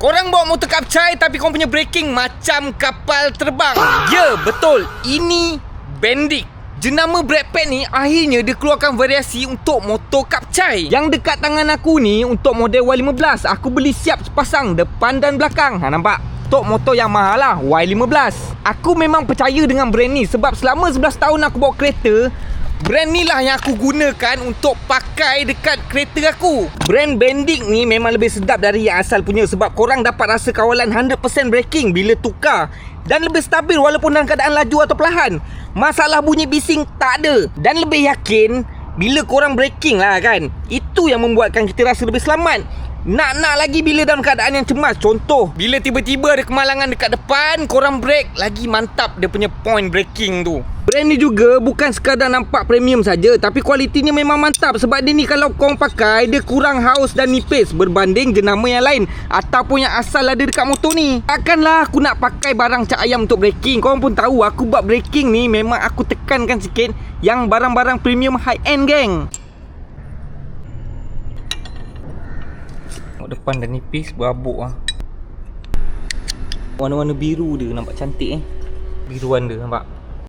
Korang bawa motor kapcai tapi korang punya braking macam kapal terbang. Ya, betul. Ini Bendik. Jenama brake pad ni akhirnya dia keluarkan variasi untuk motor kapcai. Yang dekat tangan aku ni untuk model Y15. Aku beli siap sepasang depan dan belakang. Nampak? Untuk motor yang mahal lah, Y15. Aku memang percaya dengan brand ni sebab selama 11 tahun aku bawa kereta, brand ni lah yang aku gunakan untuk pakai dekat kereta aku. Brand Bendik ni memang lebih sedap dari yang asal punya sebab korang dapat rasa kawalan 100% braking bila tukar. Dan lebih stabil walaupun dalam keadaan laju atau perlahan. Masalah bunyi bising tak ada. Dan lebih yakin bila korang braking lah kan. Itu yang membuatkan kita rasa lebih selamat. Nak lagi bila dalam keadaan yang cemas. Contoh, bila tiba-tiba ada kemalangan dekat depan, korang brake, lagi mantap dia punya point braking tu. Brand ni juga bukan sekadar nampak premium saja, tapi kualitinya memang mantap. Sebab dia ni kalau korang pakai, dia kurang haus dan nipis berbanding jenama yang lain ataupun yang asal ada dekat motor ni. Takkanlah aku nak pakai barang cak ayam untuk braking. Korang pun tahu aku buat braking ni memang aku tekankan sikit yang barang-barang premium high end, geng. Depan dah nipis, berabuk lah. Warna-warna biru dia nampak cantik Biruan dia nampak.